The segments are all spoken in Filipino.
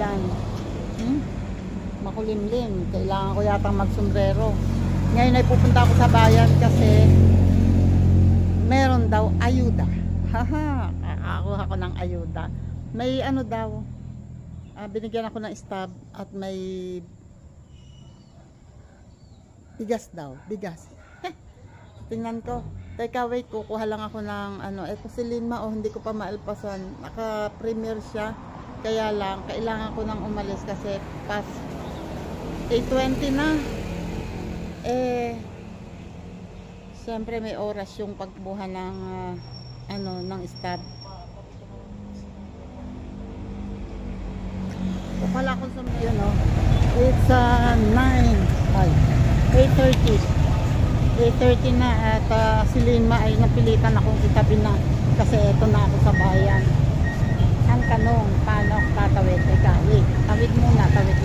bayan. Makulimlim. Kailangan ko yatang magsombrero. Ngayon ay pupunta ako sa bayan kasi meron daw ayuda. Haha, kakakuha ko ng ayuda. May ano daw, binigyan ako ng stab at may bigas daw. Bigas. Tingnan ko. Teka, wait, kukuha lang ako ng ano. Ito si Linma, hindi ko pa maalpasan. Naka-premier siya. Kaya lang, kailangan ko nang umalis kasi past 8:20 na. Siyempre may oras yung pagbuha ng ng stab. Wala akong sumili, it's 8:30 na at si Linma ay napilitan akong itabi na kasi eto na ako sa bayan. Ang tanong, paano ako tatawid? Teka, wait, tawid muna tayo.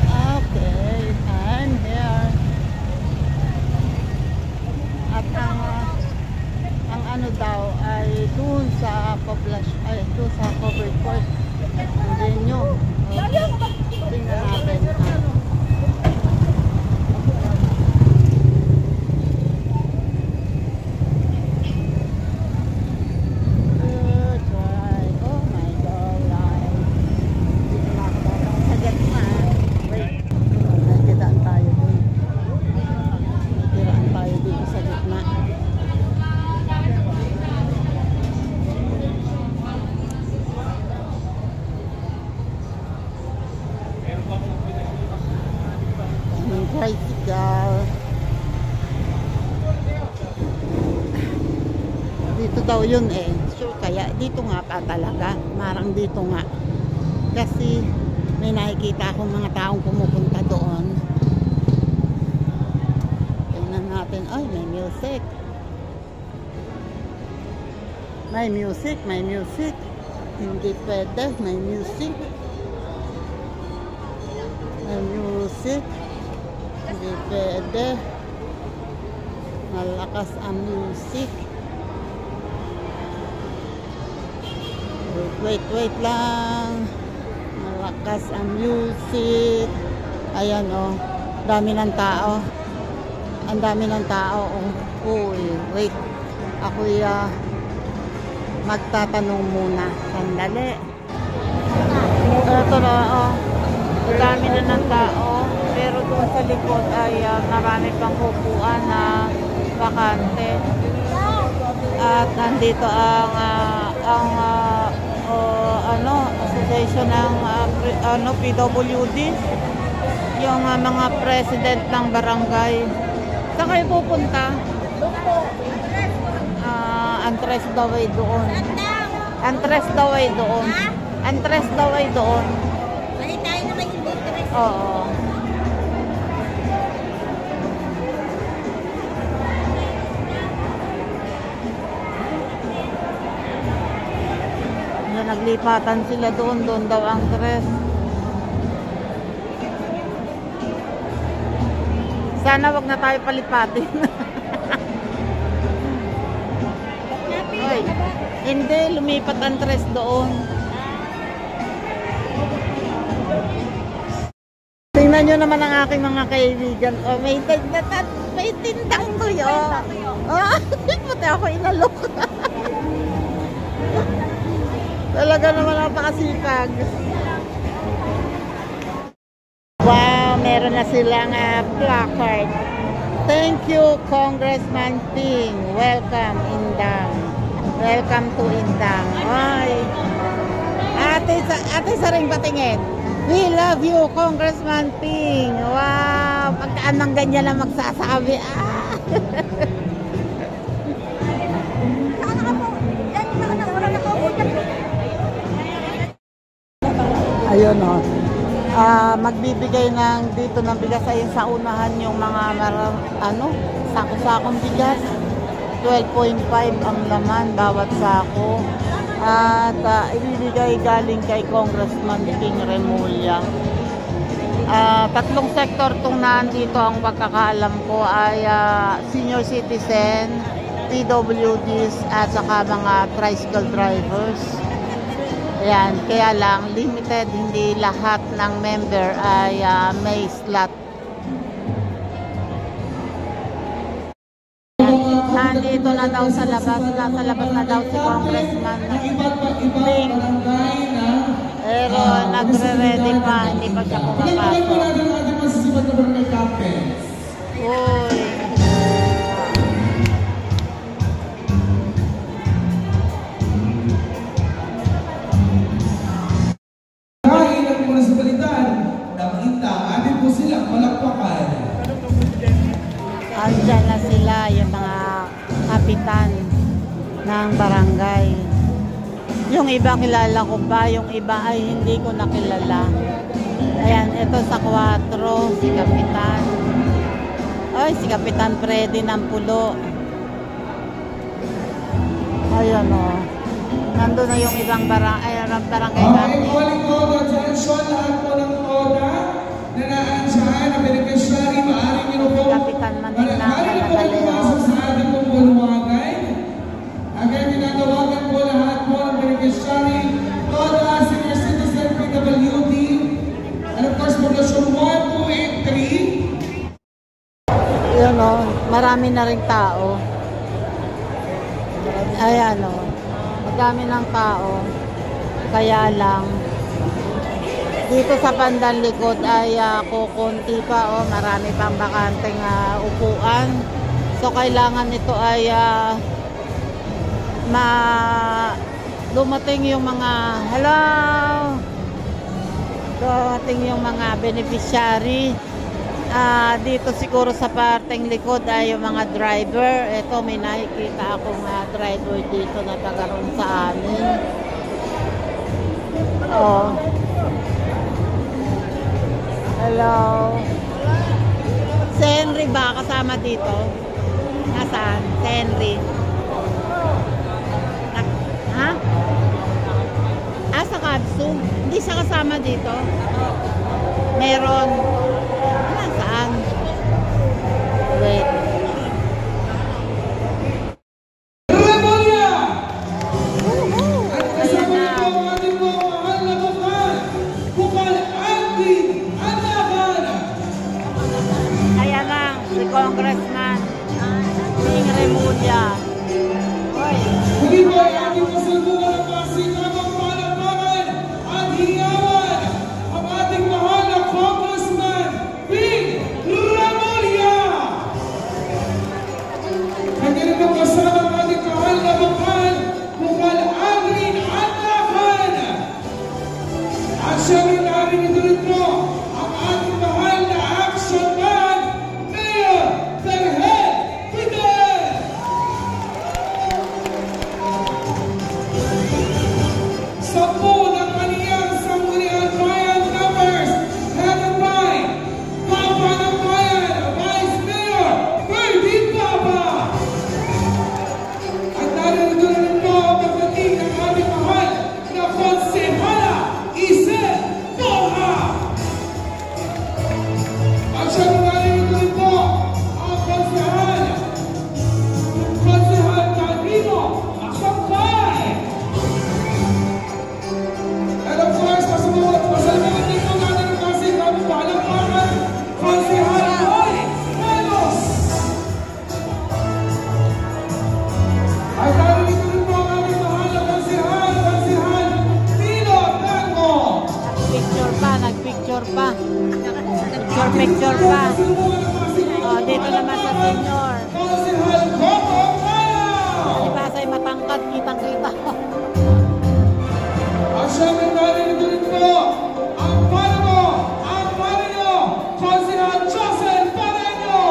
Okay, I'm here. At ang ano daw ay doon sa doon sa covered court. Hindi nyo. Tingnan natin. Tricycle. Dito daw yun sure, kaya dito nga pa talaga. Marang dito nga. Kasi may nakikita akong mga taong pumupunta doon. Tingnan natin. Ay, may music. May music. Hindi pwede. May music. Hindi pwede. Malakas ang music. Wait lang. Malakas ang music. Ayan dami ng tao. Ang dami ng tao. Uy, wait. Ako'y magtatanong muna. Sandali. Ito na ang dami na ng tao. Pero doon sa likod ay marami pang upuan na bakante. At nandito ang association ng PWD, yung mga president ng barangay. Saan kayo pupunta? Antres daw ay doon. Antres daw ay doon. Bali tayo na may hindi interest. Oo. Naglipatan sila doon daw ang tres. Sana wag na tayo palipatin. Ay, hindi, lumipat ang tres doon. Tingnan nyo naman ang aking mga kaibigan. May tindang tuyo. Puti ako inalok. Talaga naman napakasipag. Wow, meron na silang placard. Thank you, Congressman Ping. Welcome, Indang. Welcome to Indang. Ay. Ate Saring patingin. We love you, Congressman Ping. Wow, pagkaan ng ganyan lang magsasabi. Ayun magbibigay dito ng bigas ayun sa unahan yung mga sako-sakong bigas. 12.5 ang laman bawat sako. At ibibigay galing kay Congressman King Remulla. Tatlong sektor itong nandito. Ang pagkakaalam ko ay senior citizen, PWDs at saka mga tricycle drivers. Ayan, kaya lang limited, hindi lahat ng member ay may slot. Nandito na daw sa labas, nasa labas na daw si Congressman Ping. Pero nagre-ready pa, hindi pa siya pumapasok. Uy. Andyan na sila, yung mga kapitan ng barangay. Yung iba kilala ko pa, yung iba ay hindi ko nakilala. Ayan, ito sa 4, si Kapitan. Ay, si Kapitan Freddy ng Pulo. Ayan o. Nandun na yung ibang barangay natin. Calling all the attention, lahat po ng ODA na naandyan, na beneficiary, maaaring nyo po Kapitan Manila Panagaleho. sa ating pong bulwagan. Again, tinatawagan po lahat po ng beneficiary, ODA, senior citizen, PWD, and of course, Poblasyon 1, 2, and 3. Yun o, marami na rin tao. Ayan o, madami ng tao. Kaya lang, dito sa bandang likod ay kukunti pa o marami pang bakanteng upuan. So kailangan ito ay dumating yung mga dumating yung mga beneficiary. Dito siguro sa parteng likod ay yung mga driver. Ito may nakikita akong driver dito na tagaroon sa amin. Oh. Hello. Si Henry ba kasama dito? Nasaan? Si Henry. Ha? Sa Kabsu? Hindi siya kasama dito? Meron. Saan? Wait. Remulia! At Ayan kasama na. niyo po ang ating mga mahal na bukal, Bukal Alvin Anahan. Ayan na, si Congressman Ping Remulla. Hoy. Hindi po ay ating masalubungan ng mga sikamang palakpakan at hiyawan ang ating mahal na Congressman Ping Remulla. Kanya rin ang kasama ang ating mahal na bukal, Bukal Alvin Anahan. At syempre narinig rin po ang ating mahal na action man, Mayor Ferhen Fidel. Sampu ng kaniyang sangguniang bayan members, headed by Papa ng Bayan, Vice Mayor Ferdin Papa. At narito na rin po ang pagdating ng aming mahal na Konsehala Isel Borja. At syempre narito rin po ang Konsehal Calvino Aksampay. And of course, pasalubungan din po natin ang kasi kami palakpakan, Konsehal Roy Melos. At narito rin po ang aming mahal na Konsehal Tino Tango. Nagpicture pa. Picture pa. Pasalubungan ng kasi Oh, dito naman sa senior. Konsehal Coco Maya. Si Pasay matangkad, kitang-kita. At syempre narito rin po ang panimo, Konsehal Joseph Pareño.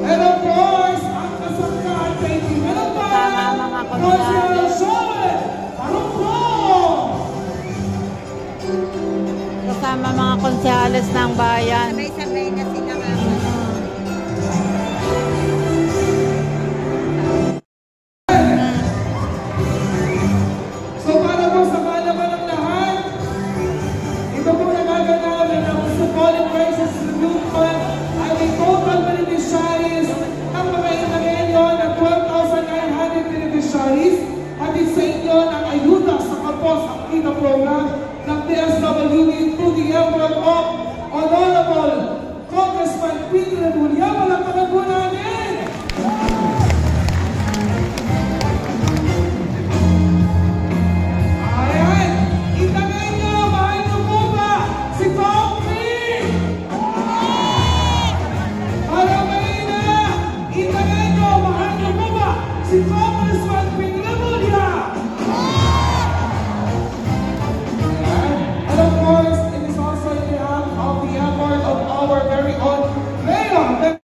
And of course, ang kasangkaan kay Timanagpan, Tama, mga Konsehal konsyales. Joel Arungkong. Kasama mga konsyales ng bayan. Sabay-sabay na sila nga. So para po sa kaalaman ng lahat, ito po nagaganapin ng Municipal Crisis Relief Fund ay may total beneficiaries ng mga ilangenyo na 12,900 beneficiaries at sa inyo ng ayuda po sa kita program ng DSWD to the effort of Honorable Congressman Ping Remulla. Palakpakan po natin! Ayan! Itagay nyo! Mahal nyo po ba si Kong Ping? Para malina! Itagay nyo! Mahal nyo po ba si Congressman Ping Remulla? And of course, it is also in behalf of the effort of our very own Mayor.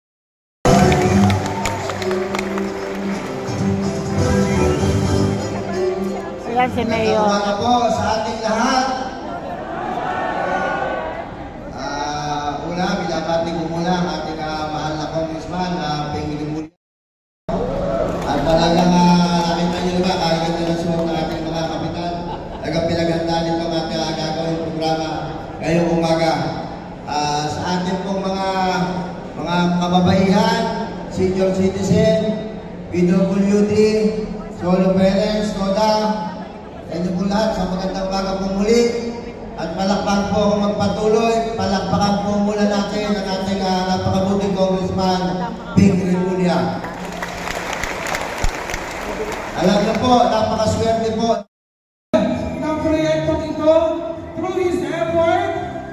Ayan si Mayor. Umaga po sa ating lahat. Una, binabati ko muna ang ating mahal na congressman na Ping Remulla. At talagang nakita niyo naman, kahit ito na suot ng ating mga kapitan, talagang pinaghandaan nito ang ating gagawin programa ngayong umaga. Sa ating pong mga kababaihan, senior citizen, PWD, solo parents, TODA, sa inyo po lahat, sa magandang umaga po muli. At palakpakan po ako magpatuloy. Palakpakan po muna natin ang ating napakabuting Congressman Ping Remulla. Alam niyo po, napakaswerte po ng proyektong ito, through his effort,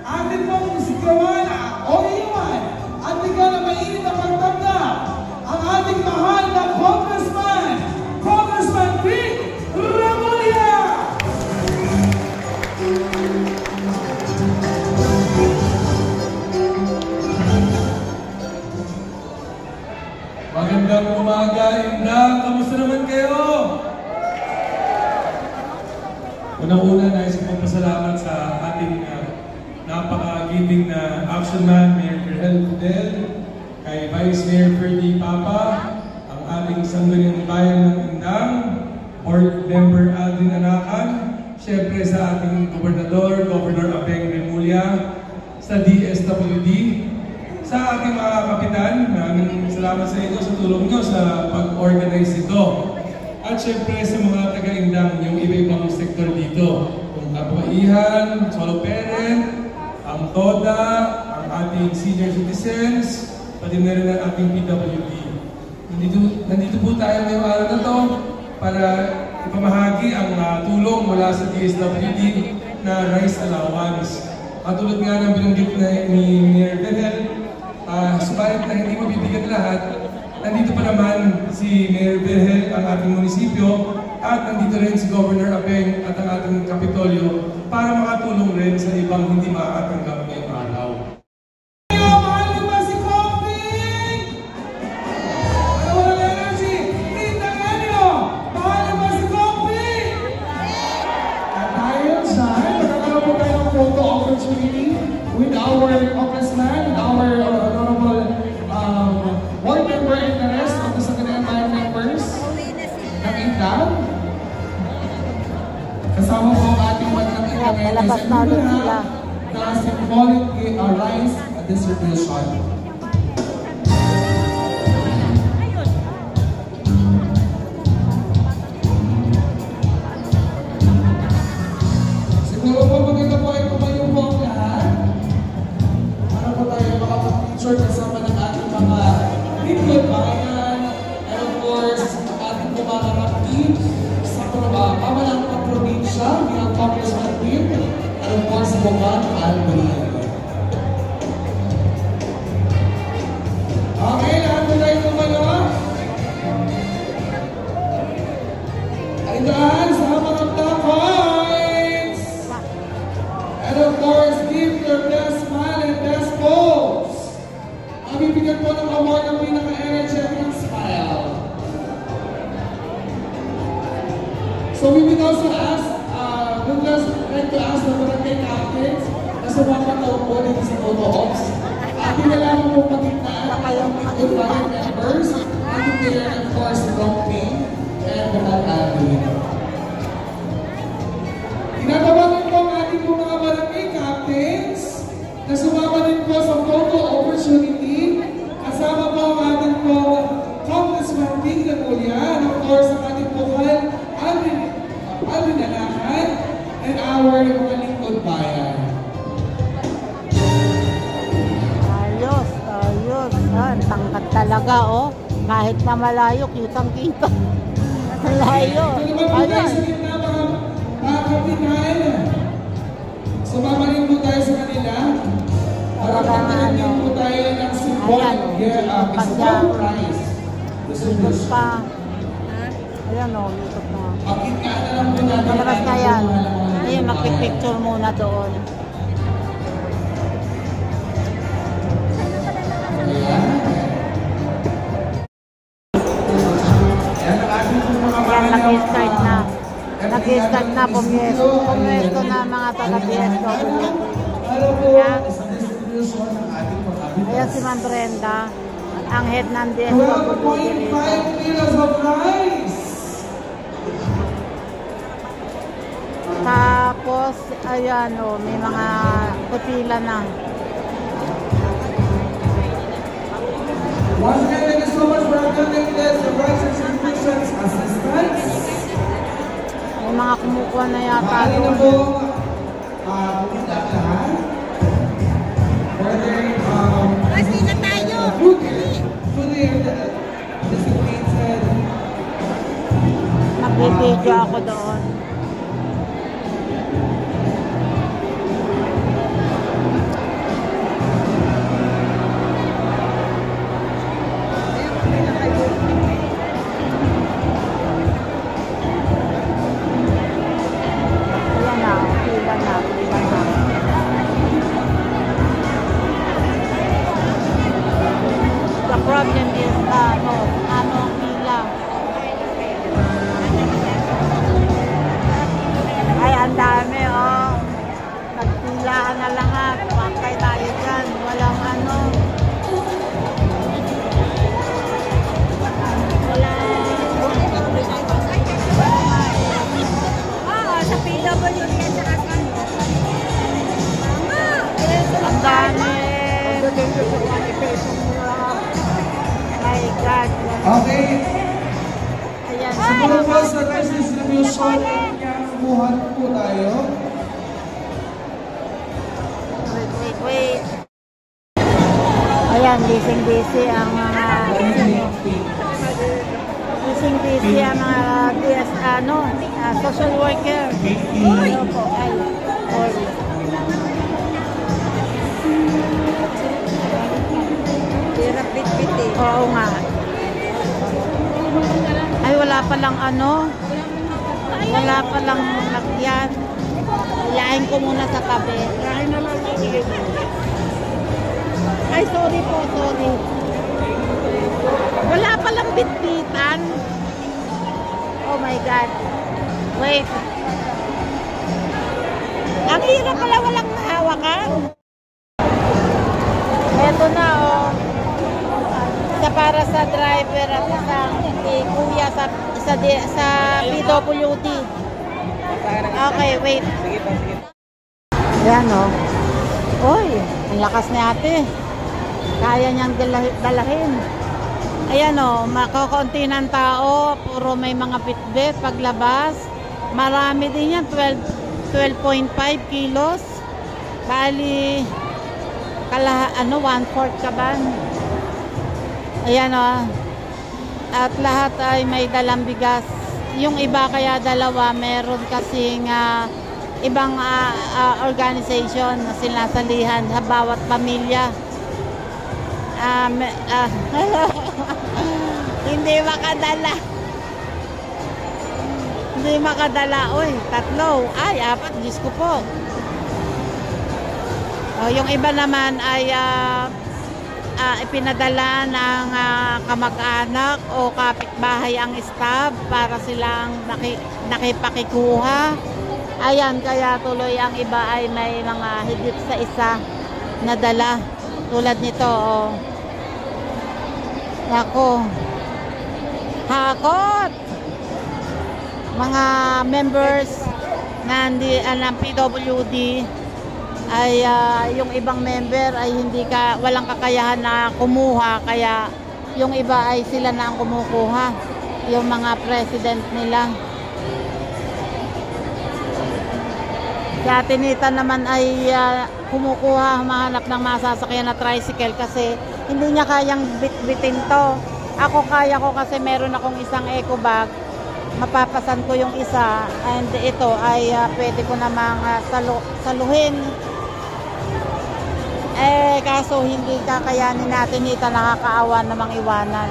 atin pong isigawan o iwan at bigyan na mainit na pagtanda ang ating mahal na Congressman Ping Remulla! Magandang umaga, Indang! Kamusta naman kayo? Unang-una, nais kong pasalamat sa ating napaka-giving na action man, Mayor Virgel Fidel, kay Vice Mayor Ferdy Papa, ang ating sangguniang bayan ng Indang, Board Member Aldrin Anakan, syempre sa ating Gobernador, Governor Apeng Remulla, sa DSWD, sa ating mga kapitan, maraming salamat sa inyo sa tulong nyo sa pag-organize ito. At syempre sa mga taga-Indang, yung iba-ibang sektor dito. Kung kababaihan, solo parent, ang TODA, ang ating senior citizens, pati na rin ang ating PWD. Nandito po tayo ngayong araw na to para ipamahagi ang tulong mula sa DSWD na rice allowance. Katulad nga ng binanggit ni Mayor Virgel, subalit na hindi mabibigyan lahat, nandito pa naman si Mayor Virgel, ang ating munisipyo, at nandito rin si Governor Apeng at ang ating Kapitolyo para makatulong rin sa ibang hindi makakatanggap ngayong araw. Mahal niyo ba si Kong Ping? Ano walang energy? Itagay nyo! Mahal niyo ba si Kong Ping? At dahil dyan, magkakaroon po tayo ng photo opportunity with our congressman, our honorable board member and the rest of the second members ng Indang. Kasama po ang ating magkakita ngayon Lalabas na ulit sila. na symbolic rice distribution. Siguro po maganda po ay tumayo po ang lahat. Para po tayo makapag-picture kasama ng ating mga lingkod bayan and of course, ang ating mga team sa pamalang probinsya bilang Congressman Ping and of course, Bukan Alvin. Okay, lahat po tayo tumayo. Ay daan sa mga black coins. And of course, give your best smile and best pose. Ang bibigyan po ng award ng pinaka-energetic smile. So we will also ask, we'd just like to ask the barangay captains na sumapataw po dito sa photo ops. Ating kailangan po pagkitaan ang good barangay members, ating mayor and of course, Kong Ping and Bukan Alvin. Tinatawagan po ang ating po mga barangay captains na sumama din po sa photo opportunity. Kasama po ang ating po Congressman Ping Remulla and of course ang ating po Alvin Anakan and our mga lingkod bayan. Ayos, ayos. Yan, tangkad talaga, oh. Kahit na malayo, kitang-kita. Malayo. Ito naman po tayo Ayan. sa gitna mga kapitan. Sumama rin po tayo sa kanila. Para magkaroon din po tayo ng symbol. Ayan, Symbol prize. YouTube pa. Ayan, oh, YouTube na. Pagkitkaan na lang po natin. Palabas na yan. Ayun, magpipicture muna doon. Ayan, nag-start na. Nag-start na pumyesto. Pumyesto na mga taga-piesto. Ayan. Ayan si Ma'am Brenda, ang head ng DSWD 12.5 kilos of rice. Tapos, ayan o, may mga putila na. Once again, thank you so much for attending this rice exhibitions assistance. May mga kumukuha na yata Maaari na doon. po pumunta ang lahat. Further, Kasi na tayo. fully designated. Nagbibideo ako doon. Ayan na, pila na, pila na. The problem is, ano ang pila. Ay, ang dami, oh. Nagpilaan na lahat. Pantay tayo dyan. Walang ano. Oo, sa PWD at saka sa Ang dami. My God. Okay, Ayan. siguro po sa rice distribution, kumuha po tayo. Wait. Ayan, busy ang mga busy ang mga DS, social worker. Hello po. Ay, sorry. Hirap bit-bit eh. Oo nga. Ay, wala palang ano. Wala palang lagyan. Ilahin ko muna sa tabi. Ay, sorry po, sorry. Wala palang bitbitan. Oh my God. Wait. Ang hirap pala walang mahawakan. Eto na, oh. Isa para sa driver at isang kuya sa PWD. Okay, wait. Ayan, oh. Uy, ang lakas ni ate. Kaya niyang dalahin. Ayan, oh, makakunti ng tao. Puro may mga bitbit paglabas. Marami din yan, 12.5 kilos. Bali, 1/4 kaban. Ayan, oh. At lahat ay may dalang bigas. Yung iba kaya dalawa, meron kasing ibang organization na sinasalihan sa bawat pamilya. Hindi makadala. Hindi makadala. Uy, 3. Ay, 4. Diyos ko po. Yung iba naman ay ipinadala ng kamag-anak o kapitbahay ang staff para silang nakipakikuha. Ayan, kaya tuloy ang iba ay may mga higit sa isa na dala. Tulad nito, oh. Nako. Hakot! Mga members ng PWD ay yung ibang member ay walang kakayahan na kumuha, kaya yung iba ay sila na ang kumukuha, yung mga president nila. Si Ate Nita naman ay kumukuha, humahanap ng masasakyan na tricycle kasi hindi niya kayang bitbitin to. Ako kaya ko kasi meron akong isang eco bag. Mapapasan ko yung isa and ito ay pwede ko namang saluhin. Kaso hindi kakayanin natin Nita, nakakaawa namang iwanan.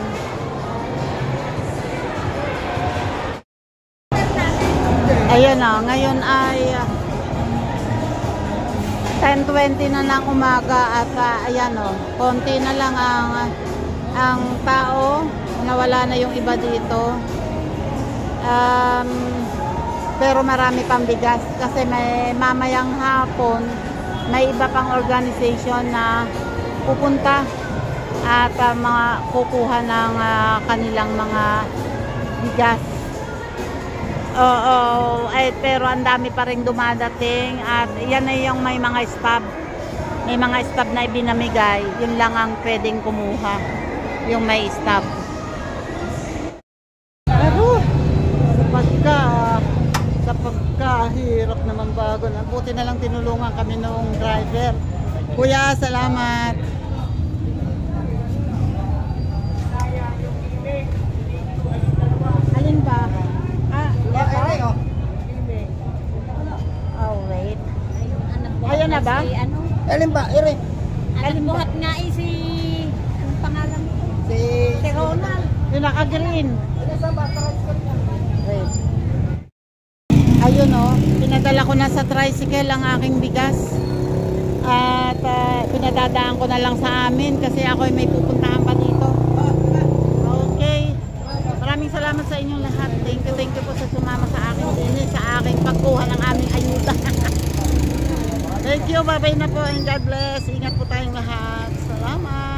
Ayun o, ngayon ay 10:20 na ng umaga at ayan o, konti na lang ang tao, nawala na yung iba dito. Pero marami pang bigas kasi may mamayang hapon may iba pang organization na pupunta at mga kukuha ng kanilang mga bigas. Pero ang dami pa rin dumadating at yan ay yung may mga stub. May mga stub na ibinamigay. Yun lang ang pwedeng kumuha. Yung may stub. Pero sa pagkahirap naman bago. Buti na lang tinulungan kami noong driver. Kuya, salamat. Alin ba? Oh, wait. Ayun na ba? Alin ba? Ere. Anak buhat nga si... Anong pangalan mo? Si Ronald. yung naka-green. Wait. Ayun o, pinadala ko na sa tricycle ang aking bigas. At pinadadaan ko na lang sa amin kasi ako ay may pupuntahan pa dito. Okay. Maraming salamat sa inyong lahat. Thank you po sa sumama sa akin din, sa aking pagkuha ng aming ayuda. Thank you, bye-bye na po and God bless. Ingat po tayong lahat. Salamat.